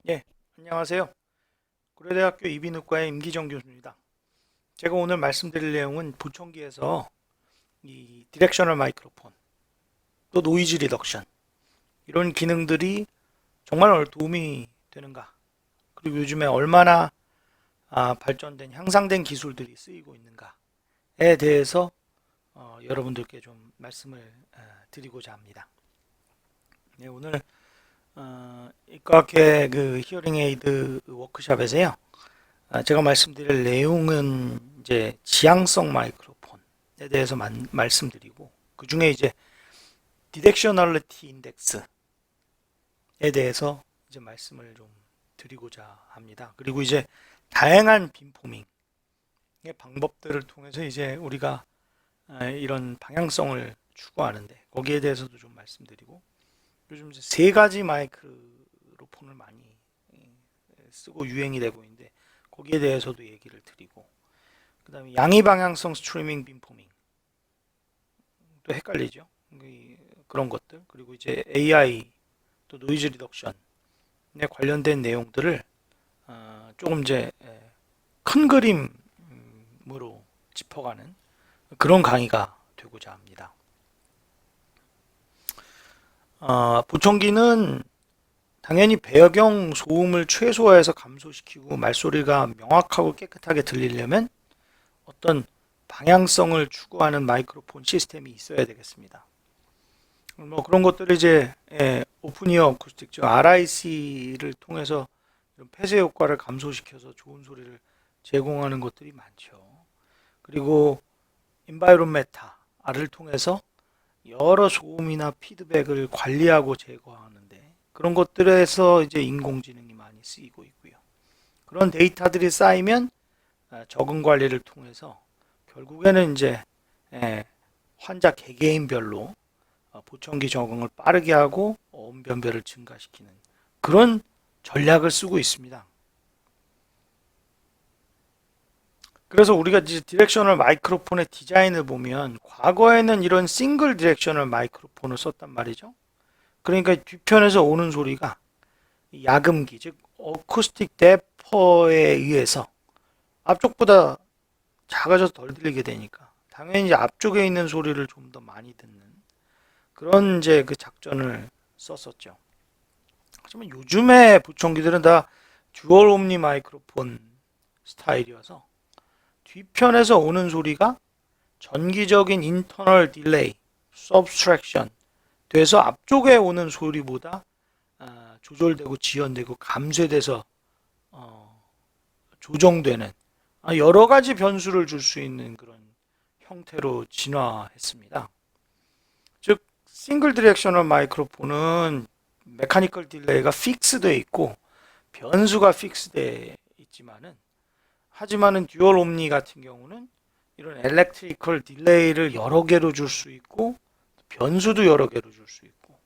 예, 안녕하세요. 고려대학교 이비인후과의 임기정 교수입니다. 제가 오늘 말씀드릴 내용은 보청기에서 이 디렉셔널 마이크로폰, 또 노이즈 리덕션 이런 기능들이 정말 도움이 되는가, 그리고 요즘에 얼마나 발전된 향상된 기술들이 쓰이고 있는가에 대해서 여러분들께 좀 말씀을 드리고자 합니다. 네, 오늘 이과학회 그 히어링 에이드 워크숍에서요. 제가 말씀드릴 내용은 이제 지향성 마이크로폰에 대해서 말씀드리고, 그 중에 이제 디렉셔널리티 인덱스에 대해서 이제 말씀을 좀 드리고자 합니다. 그리고 이제 다양한 빔포밍의 방법들을 통해서 이제 우리가 이런 방향성을 추구하는데 거기에 대해서도 좀 말씀드리고, 요즘 이제 세 가지 마이크로폰을 많이 쓰고 유행이 되고 있는데 거기에 대해서도 얘기를 드리고, 그 다음에 양의 방향성 스트리밍 빔포밍 또 헷갈리죠. 그런 것들, 그리고 이제 AI 또 노이즈 리덕션에 관련된 내용들을 조금 이제 큰 그림으로 짚어가는 그런 강의가 되고자 합니다. 보청기는 당연히 배경 소음을 최소화해서 감소시키고 말소리가 명확하고 깨끗하게 들리려면 어떤 방향성을 추구하는 마이크로폰 시스템이 있어야 되겠습니다. 뭐 그런 것들을 이제 오픈이어 어쿠스틱, 즉 RIC를 통해서 폐쇄 효과를 감소시켜서 좋은 소리를 제공하는 것들이 많죠. 그리고 인바이론메타를 통해서 여러 소음이나 피드백을 관리하고 제거하는데 그런 것들에서 이제 인공지능이 많이 쓰이고 있고요. 그런 데이터들이 쌓이면 적응 관리를 통해서 결국에는 이제 환자 개개인별로 보청기 적응을 빠르게 하고 어음 변별을 증가시키는 그런 전략을 쓰고 있습니다. 그래서 우리가 이제 디렉셔널 마이크로폰의 디자인을 보면 과거에는 이런 싱글 디렉셔널 마이크로폰을 썼단 말이죠. 그러니까 뒤편에서 오는 소리가 야금기, 즉 어쿠스틱 데퍼에 의해서 앞쪽보다 작아져서 덜 들리게 되니까 당연히 이제 앞쪽에 있는 소리를 좀 더 많이 듣는 그런 이제 그 작전을 썼었죠. 하지만 요즘의 보청기들은 다 듀얼 옴니 마이크로폰 스타일이어서 뒤편에서 오는 소리가 전기적인 인터널 딜레이, 서브스트랙션 돼서 앞쪽에 오는 소리보다 조절되고 지연되고 감쇄돼서 조정되는 여러 가지 변수를 줄 수 있는 그런 형태로 진화했습니다. 즉 싱글 디렉셔널 마이크로폰은 메카니컬 딜레이가 픽스되어 있고 변수가 픽스되어 있지만은 하지만은 듀얼 옴니 같은 경우는 이런 엘렉트리컬 딜레이를 여러 개로 줄 수 있고 변수도 여러 개로 줄 수 있고,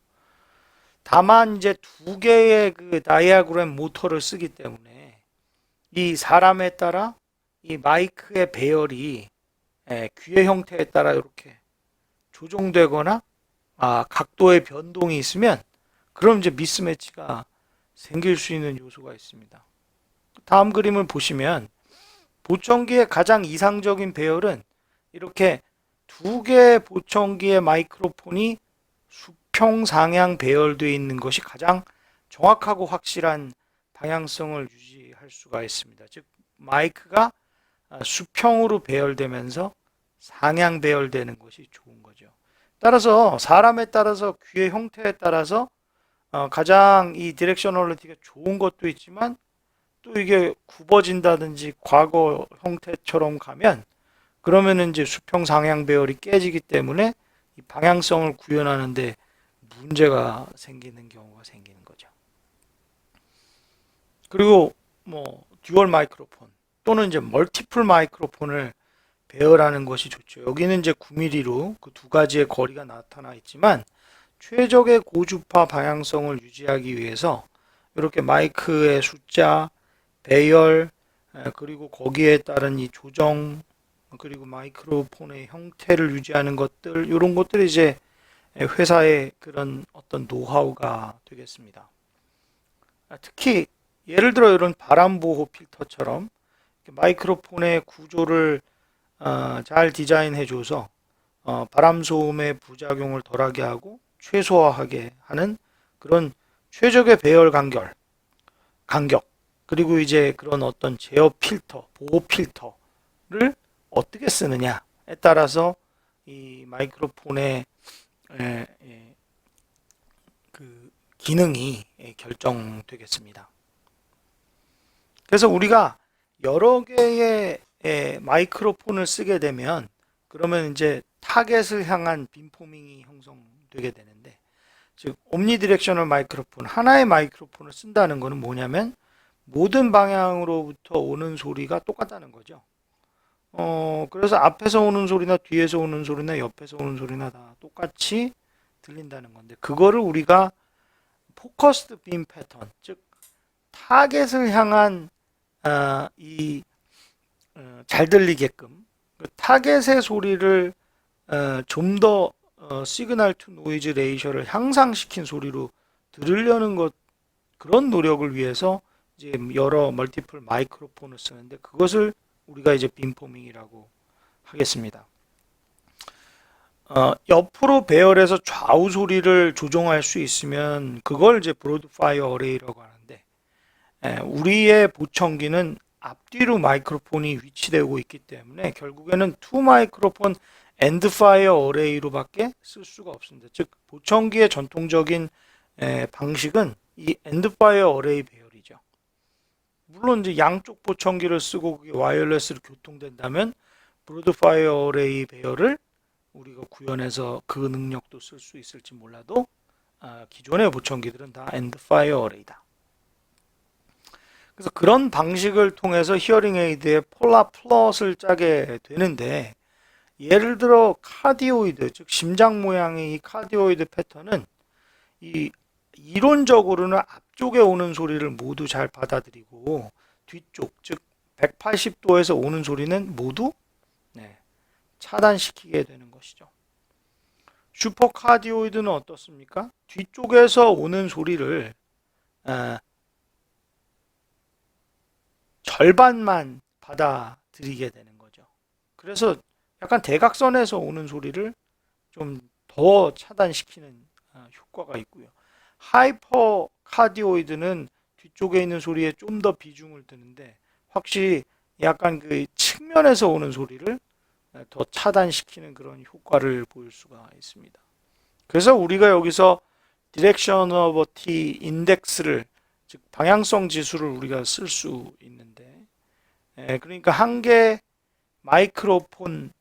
다만 이제 두 개의 그 다이아그램 모터를 쓰기 때문에 이 사람에 따라 이 마이크의 배열이 귀의 형태에 따라 이렇게 조정되거나 각도의 변동이 있으면 그럼 이제 미스매치가 생길 수 있는 요소가 있습니다. 다음 그림을 보시면 보청기의 가장 이상적인 배열은 이렇게 두 개의 보청기의 마이크로폰이 수평 상향 배열되어 있는 것이 가장 정확하고 확실한 방향성을 유지할 수가 있습니다. 즉 마이크가 수평으로 배열되면서 상향 배열되는 것이 좋은 거죠. 따라서 사람에 따라서 귀의 형태에 따라서 가장 이 디렉셔널리티가 좋은 것도 있지만 또 이게 굽어진다든지 과거 형태처럼 가면 그러면은 이제 수평 상향 배열이 깨지기 때문에 이 방향성을 구현하는데 문제가 생기는 경우가 생기는 거죠. 그리고 뭐 듀얼 마이크로폰 또는 이제 멀티플 마이크로폰을 배열하는 것이 좋죠. 여기는 이제 9mm로 그 두 가지의 거리가 나타나 있지만 최적의 고주파 방향성을 유지하기 위해서 이렇게 마이크의 숫자, 배열, 그리고 거기에 따른 이 조정, 그리고 마이크로폰의 형태를 유지하는 것들, 이런 것들이 이제 회사의 그런 어떤 노하우가 되겠습니다. 특히 예를 들어 이런 바람 보호 필터처럼 마이크로폰의 구조를 잘 디자인해줘서 바람 소음의 부작용을 덜하게 하고 최소화하게 하는 그런 최적의 배열 간격, 그리고 이제 그런 어떤 제어 필터, 보호 필터를 어떻게 쓰느냐에 따라서 이 마이크로폰의 그 기능이 결정되겠습니다. 그래서 우리가 여러 개의 마이크로폰을 쓰게 되면 그러면 이제 타겟을 향한 빔포밍이 형성되게 되는데, 즉 옴니디렉셔널 마이크로폰, 하나의 마이크로폰을 쓴다는 것은 뭐냐면 모든 방향으로부터 오는 소리가 똑같다는 거죠. 그래서 앞에서 오는 소리나 뒤에서 오는 소리나 옆에서 오는 소리나 다 똑같이 들린다는 건데, 그거를 우리가 포커스드 빔 패턴, 즉 타겟을 향한 잘 들리게끔 그 타겟의 소리를 좀 더 시그널 투 노이즈 레이셔를 향상시킨 소리로 들으려는 것, 그런 노력을 위해서 이제 여러 멀티플 마이크로폰을 쓰는데, 그것을 우리가 이제 빔포밍이라고 하겠습니다. 옆으로 배열해서 좌우 소리를 조정할 수 있으면 그걸 이제 브로드파이어 어레이라고 하는데, 우리의 보청기는 앞뒤로 마이크로폰이 위치되고 있기 때문에 결국에는 투 마이크로폰 엔드파이어 어레이로밖에 쓸 수가 없습니다. 즉 보청기의 전통적인 방식은 이 엔드파이어 어레이 배열이죠. 물론 이제 양쪽 보청기를 쓰고 그게 와이어리스로 교통된다면 브로드파이어 어레이 배열을 우리가 구현해서 그 능력도 쓸 수 있을지 몰라도 기존의 보청기들은 다 엔드파이어 어레이다. 그래서 그런 방식을 통해서 히어링 에이드의 폴라 플롯을 짜게 되는데, 예를 들어 카디오이드, 즉 심장 모양의 이 카디오이드 패턴은 이 이론적으로는 앞쪽에 오는 소리를 모두 잘 받아들이고 뒤쪽, 즉 180도에서 오는 소리는 모두 차단시키게 되는 것이죠. 슈퍼카디오이드는 어떻습니까? 뒤쪽에서 오는 소리를 절반만 받아들이게 되는 거죠. 그래서 약간 대각선에서 오는 소리를 좀 더 차단시키는 효과가 있고요. 하이퍼 카디오이드는 뒤쪽에 있는 소리에 좀 더 비중을 두는데 확실히 약간 그 측면에서 오는 소리를 더 차단시키는 그런 효과를 보일 수가 있습니다. 그래서 우리가 여기서 디렉셔너버티 인덱스를, 즉 방향성 지수를 우리가 쓸 수 있는데, 그러니까 한 개 마이크로폰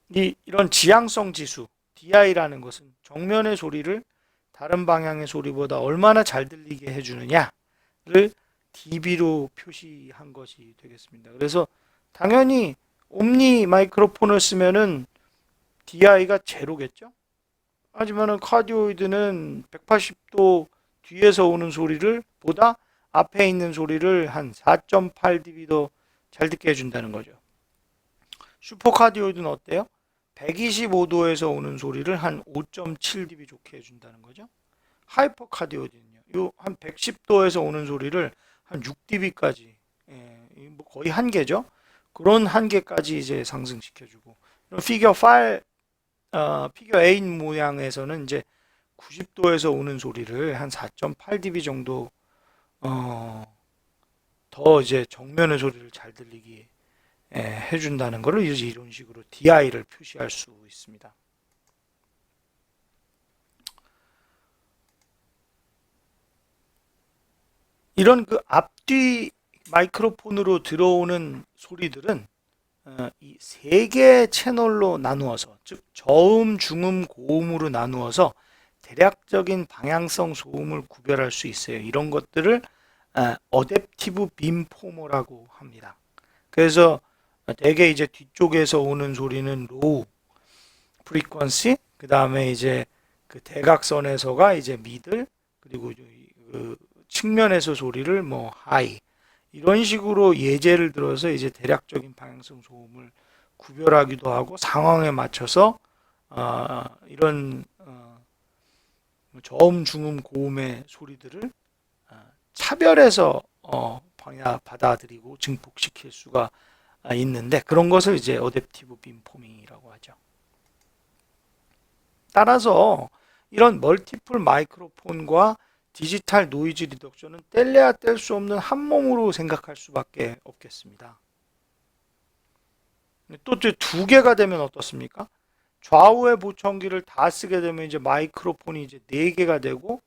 이런 지향성 지수 DI라는 것은 정면의 소리를 다른 방향의 소리보다 얼마나 잘 들리게 해주느냐를 dB로 표시한 것이 되겠습니다. 그래서 당연히 옴니 마이크로폰을 쓰면은 DI가 제로겠죠. 하지만은 카디오이드는 180도 뒤에서 오는 소리를 보다 앞에 있는 소리를 한 4.8dB 더 잘 듣게 해준다는 거죠. 슈퍼카디오이드는 어때요? 125도에서 오는 소리를 한 5.7dB 좋게 해준다는 거죠. 하이퍼카디오이드는요, 요 한 110도에서 오는 소리를 한 6dB까지, 뭐 거의 한계죠. 그런 한계까지 이제 상승시켜주고, 피겨 8 모양에서는 이제 90도에서 오는 소리를 한 4.8dB 정도 더 이제 정면의 소리를 잘 들리게 해준다는 것을 이런 식으로 DI를 표시할 수 있습니다. 이런 그 앞뒤 마이크로폰으로 들어오는 소리들은 이 세 개의 채널로 나누어서, 즉 저음, 중음, 고음으로 나누어서 대략적인 방향성 소음을 구별할 수 있어요. 이런 것들을 어댑티브 빔포머라고 합니다. 그래서 대개 이제 뒤쪽에서 오는 소리는 로우 프리퀀시, 그 다음에 이제 그 대각선에서가 이제 미들, 그리고 그 측면에서 소리를 뭐 하이, 이런 식으로 예제를 들어서 이제 대략적인 방향성 소음을 구별하기도 하고 상황에 맞춰서 이런 저음, 중음, 고음의 소리들을 차별해서 받아들이고 증폭시킬 수가 있는데, 그런 것을 이제 어댑티브 빔포밍이라고 하죠. 따라서 이런 멀티플 마이크로폰과 디지털 노이즈 리덕션은 뗄래야 뗄 수 없는 한 몸으로 생각할 수밖에 없겠습니다. 또 두 개가 되면 어떻습니까? 좌우의 보청기를 다 쓰게 되면 이제 마이크로폰이 이제 네 개가 되고,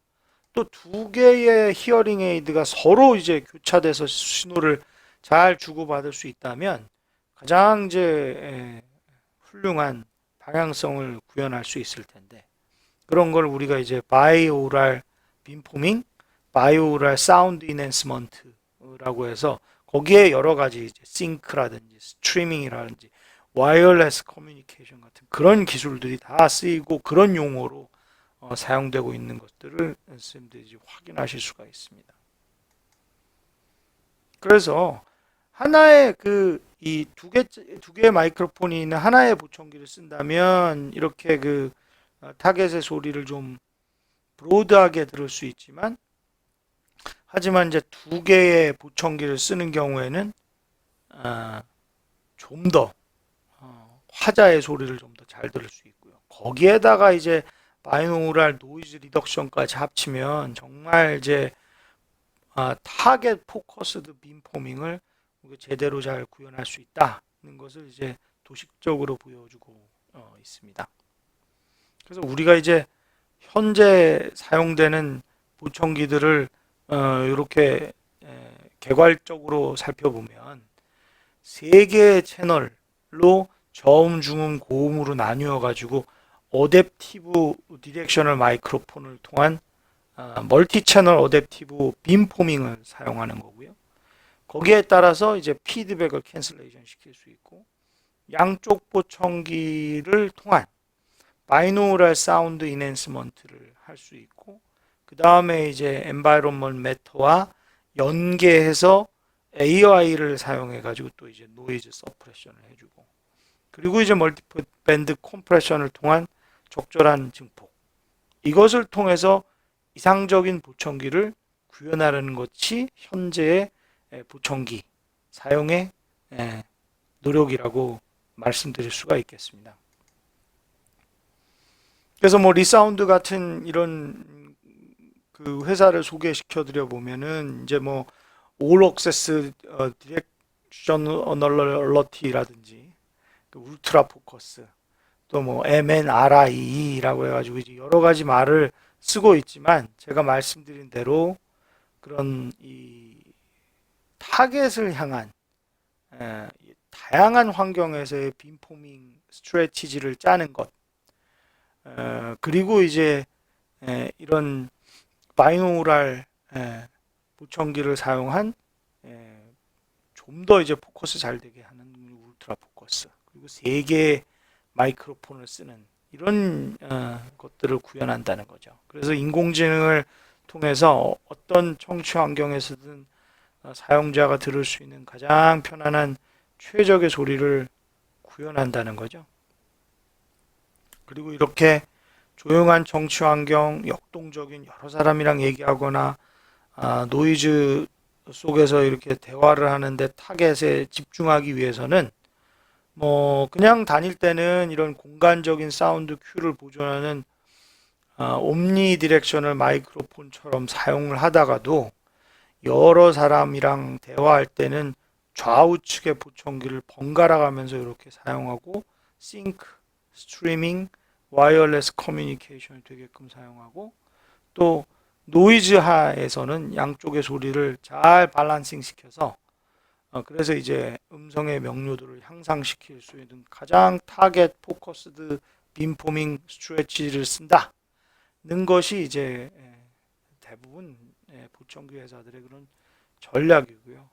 또 두 개의 히어링 에이드가 서로 이제 교차돼서 신호를 잘 주고받을 수 있다면 가장 이제 훌륭한 방향성을 구현할 수 있을 텐데, 그런 걸 우리가 이제 바이오랄 빔포밍, 바이오랄 사운드 이넨스먼트라고 해서 거기에 여러 가지 이제 싱크라든지 스트리밍이라든지 와이어리스 커뮤니케이션 같은 그런 기술들이 다 쓰이고 그런 용어로 사용되고 있는 것들을 선생님들이 확인하실 수가 있습니다. 그래서 하나의 이 두 개의 마이크로폰이 있는 하나의 보청기를 쓴다면 이렇게 타겟의 소리를 좀 브로드하게 들을 수 있지만, 하지만 이제 두 개의 보청기를 쓰는 경우에는 좀 더 화자의 소리를 좀 더 잘 들을 수 있고요. 거기에다가 이제 바이노랄 노이즈 리덕션까지 합치면 정말 이제 타겟 포커스드 빔포밍을 제대로 잘 구현할 수 있다는 것을 이제 도식적으로 보여주고 있습니다. 그래서 우리가 이제 현재 사용되는 보청기들을 이렇게 개괄적으로 살펴보면 세 개의 채널로 저음, 중음, 고음으로 나뉘어 가지고 어댑티브 디렉셔널 마이크로폰을 통한 멀티 채널 어댑티브 빔포밍을 사용하는 거고요. 거기에 따라서 이제 피드백을 캔슬레이션 시킬 수 있고, 양쪽 보청기를 통한 바이노럴 사운드 이넨스먼트를 할 수 있고, 그 다음에 이제 엔바이론먼트 매터와 연계해서 AI를 사용해 가지고 또 이제 노이즈 서프레션을 해주고, 그리고 이제 멀티플 밴드 컴프레션을 통한 적절한 증폭, 이것을 통해서 이상적인 보청기를 구현하려는 것이 현재의 보청기 사용의 노력이라고 말씀드릴 수가 있겠습니다. 그래서 뭐 리사운드 같은 이런 회사를 소개시켜 드려 보면은 이제 뭐 올 억세스 디렉션 어널러티라든지 울트라 포커스, 또 뭐 MNRI라고 해가지고 이제 여러 가지 말을 쓰고 있지만, 제가 말씀드린 대로 그런 이 타겟을 향한 다양한 환경에서의 빔포밍 스트래티지를 짜는 것, 그리고 이제 이런 바이노랄 보청기를 사용한 좀 더 이제 포커스 잘 되게 하는 울트라 포커스, 그리고 세 개의 마이크로폰을 쓰는 이런 것들을 구현한다는 거죠. 그래서 인공지능을 통해서 어떤 청취 환경에서든 사용자가 들을 수 있는 가장 편안한 최적의 소리를 구현한다는 거죠. 그리고 이렇게 조용한 정치 환경, 역동적인 여러 사람이랑 얘기하거나 노이즈 속에서 이렇게 대화를 하는데 타겟에 집중하기 위해서는 뭐 그냥 다닐 때는 이런 공간적인 사운드 큐를 보존하는 옴니 디렉셔널 마이크로폰처럼 사용을 하다가도, 여러 사람이랑 대화할 때는 좌우측의 보청기를 번갈아 가면서 이렇게 사용하고, 싱크, 스트리밍, 와이어리스 커뮤니케이션을 되게끔 사용하고, 또 노이즈 하에서는 양쪽의 소리를 잘 밸런싱 시켜서 그래서 이제 음성의 명료도를 향상시킬 수 있는 가장 타겟 포커스드 빔포밍 스트레치를 쓴다는 것이 이제 대부분 보청기 회사들의 그런 전략이고요.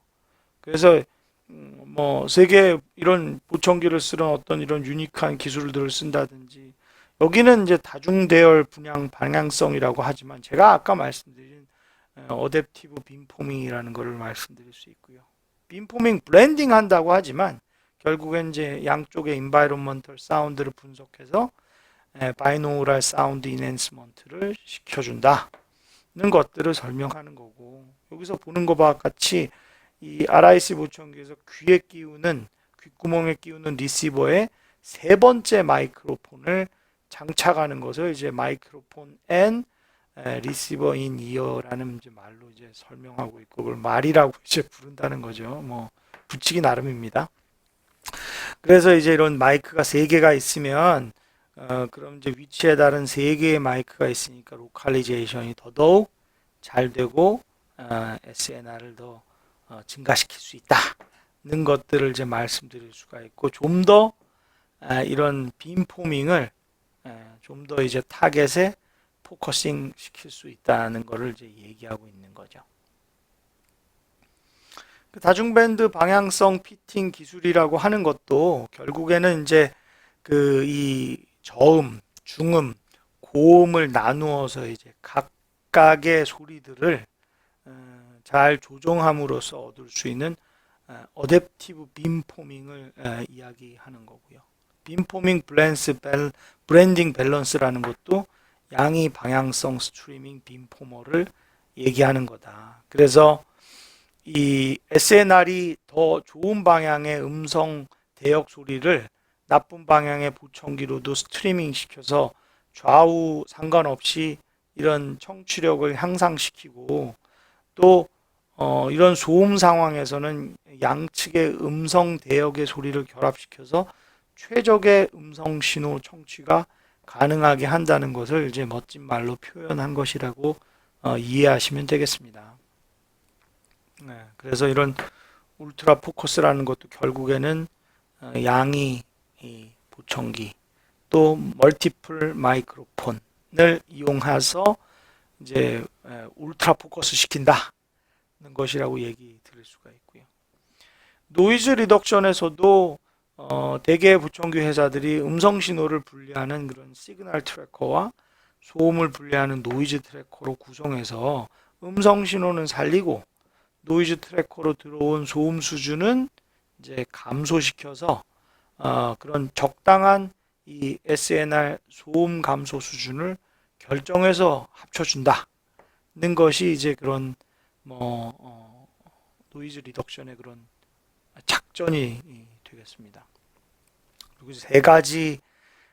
그래서 뭐 세계 이런 보청기를 쓰는 어떤 이런 유니크한 기술들을 쓴다든지, 여기는 이제 다중대열 분양 방향성이라고 하지만 제가 아까 말씀드린 어댑티브 빔포밍이라는 것을 말씀드릴 수 있고요. 빔포밍 블렌딩 한다고 하지만 결국엔 이제 양쪽의 인바이론먼털 사운드를 분석해서 바이노럴 사운드 인핸스먼트를 시켜준다는 것들을 설명하는 거고, 여기서 보는 것과 같이 이 RIC 보청기에서 귀에 끼우는, 귓구멍에 끼우는 리시버에 세 번째 마이크로폰을 장착하는 것을 이제 마이크로폰 앤 리시버 인 이어라는 이제 말로 이제 설명하고 있고, 그걸 말이라고 이제 부른다는 거죠. 뭐 붙이기 나름입니다. 그래서 이제 이런 마이크가 세 개가 있으면 그럼 이제 위치에 따른 세 개의 마이크가 있으니까 로컬리제이션이 더더욱 잘 되고 SNR을 더 증가시킬 수 있다는 것들을 이제 말씀드릴 수가 있고, 좀 더 이런 빔포밍을 좀 더 이제 타겟에 포커싱 시킬 수 있다는 것을 이제 얘기하고 있는 거죠. 그 다중밴드 방향성 피팅 기술이라고 하는 것도 결국에는 이제 그 이 저음, 중음, 고음을 나누어서 이제 각각의 소리들을 잘 조정함으로써 얻을 수 있는 어댑티브 빔포밍을 이야기하는 거고요. 빔포밍 브랜딩 밸런스라는 것도 양의 방향성 스트리밍 빔포머를 얘기하는 거다. 그래서 이 SNR이 더 좋은 방향의 음성 대역 소리를 나쁜 방향의 보청기로도 스트리밍 시켜서 좌우 상관없이 이런 청취력을 향상시키고, 또 이런 소음 상황에서는 양측의 음성 대역의 소리를 결합시켜서 최적의 음성 신호 청취가 가능하게 한다는 것을 이제 멋진 말로 표현한 것이라고 이해하시면 되겠습니다. 네, 그래서 이런 울트라 포커스라는 것도 결국에는 양의 이 보청기 또 멀티플 마이크로폰을 이용해서 이제 울트라 포커스 시킨다는 것이라고 얘기 드릴 수가 있고요. 노이즈 리덕션에서도 대개 보청기 회사들이 음성 신호를 분리하는 그런 시그널 트래커와 소음을 분리하는 노이즈 트래커로 구성해서 음성 신호는 살리고 노이즈 트래커로 들어온 소음 수준은 이제 감소시켜서 그런 적당한 이 SNR 소음 감소 수준을 결정해서 합쳐준다는 것이 이제 그런 노이즈 리덕션의 그런 작전이 되겠습니다. 그리고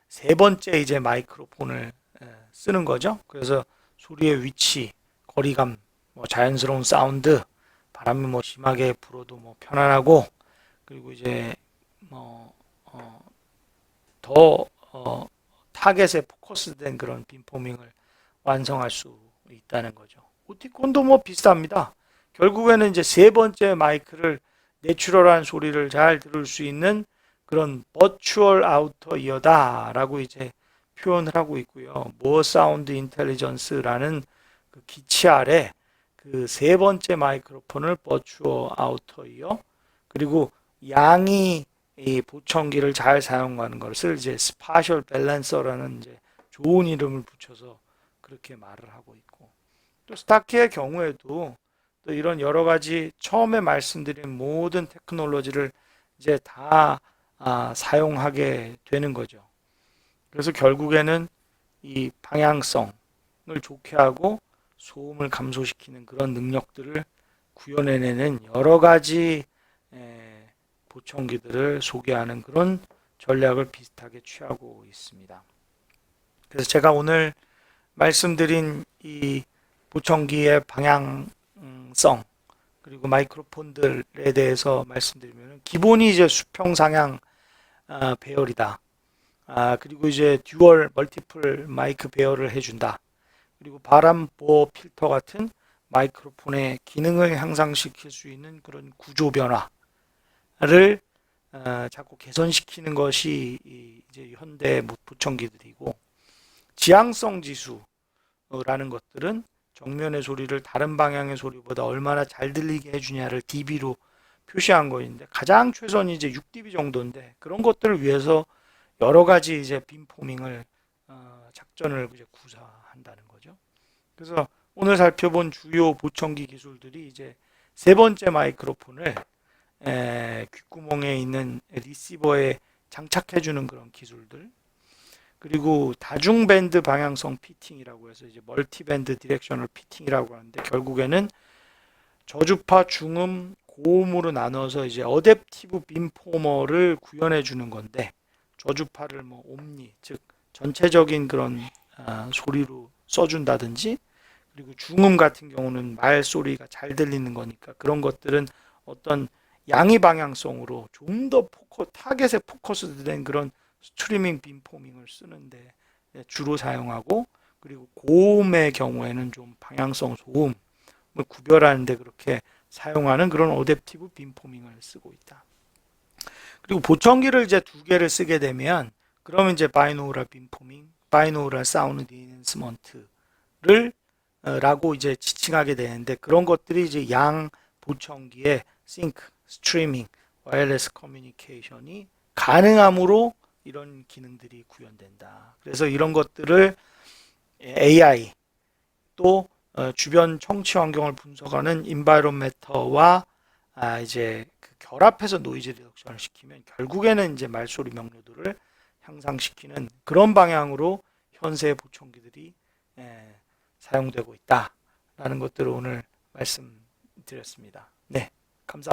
세 번째 이제 마이크로폰을 쓰는 거죠. 그래서 소리의 위치, 거리감, 자연스러운 사운드, 바람이 심하게 불어도 편안하고, 그리고 이제 더 타겟에 포커스된 그런 빔포밍을 완성할 수 있다는 거죠. 오티콘도 비슷합니다. 결국에는 이제 세 번째 마이크를 내추럴한 소리를 잘 들을 수 있는 그런 버추얼 아우터 이어다라고 이제 표현을 하고 있고요. 모어 사운드 인텔리전스라는 그 기치 아래 그 세 번째 마이크로폰을 버추얼 아우터 이어, 그리고 양이 이 보청기를 잘 사용하는 것을 이제 스파셜 밸런서라는 이제 좋은 이름을 붙여서 그렇게 말을 하고 있고, 또 스타키의 경우에도 또 이런 여러 가지 처음에 말씀드린 모든 테크놀로지를 이제 다 사용하게 되는 거죠. 그래서 결국에는 이 방향성을 좋게 하고 소음을 감소시키는 그런 능력들을 구현해내는 여러 가지 보청기들을 소개하는 그런 전략을 비슷하게 취하고 있습니다. 그래서 제가 오늘 말씀드린 이 보청기의 방향성 그리고 마이크로폰들에 대해서 말씀드리면, 기본이 이제 수평 상향 배열이다. 그리고 이제 듀얼 멀티플 마이크 배열을 해준다. 그리고 바람 보호 필터 같은 마이크로폰의 기능을 향상시킬 수 있는 그런 구조 변화를 자꾸 개선시키는 것이 이제 현대 보청기들이고, 지향성 지수라는 것들은 정면의 소리를 다른 방향의 소리보다 얼마나 잘 들리게 해주냐를 dB로 표시한 거인데, 가장 최선이 이제 6dB 정도인데, 그런 것들을 위해서 여러 가지 이제 빔포밍을 작전을 이제 구사한다는 거죠. 그래서 오늘 살펴본 주요 보청기 기술들이 이제 세 번째 마이크로폰을 귓구멍에 있는 리시버에 장착해주는 그런 기술들, 그리고 다중밴드 방향성 피팅이라고 해서 이제 멀티밴드 디렉셔널 피팅이라고 하는데, 결국에는 저주파, 중음, 고음으로 나눠서 이제 어댑티브 빔포머를 구현해 주는 건데, 저주파를 뭐 옴니, 즉 전체적인 그런 소리로 써준다든지, 그리고 중음 같은 경우는 말 소리가 잘 들리는 거니까 그런 것들은 어떤 양의 방향성으로 좀 더 타겟에 포커스된 그런 스트리밍 빔포밍을 쓰는데 주로 사용하고, 그리고 고음의 경우에는 좀 방향성 소음을 구별하는데 그렇게 사용하는 그런 어댑티브 빔포밍을 쓰고 있다. 그리고 보청기를 이제 두 개를 쓰게 되면, 그러면 이제 바이노우럴 빔포밍, 바이노우럴 사운드 인핸스먼트를 라고 이제 지칭하게 되는데, 그런 것들이 이제 양 보청기의 싱크, 스트리밍, 와이어리스 커뮤니케이션이 가능함으로 이런 기능들이 구현된다. 그래서 이런 것들을 AI 또 주변 청취 환경을 분석하는 인바이로메터와 이제 그 결합해서 노이즈 리덕션을 시키면 결국에는 이제 말소리 명료도를 향상시키는 그런 방향으로 현재 보청기들이 사용되고 있다라는 것들을 오늘 말씀드렸습니다. 네, 감사합니다.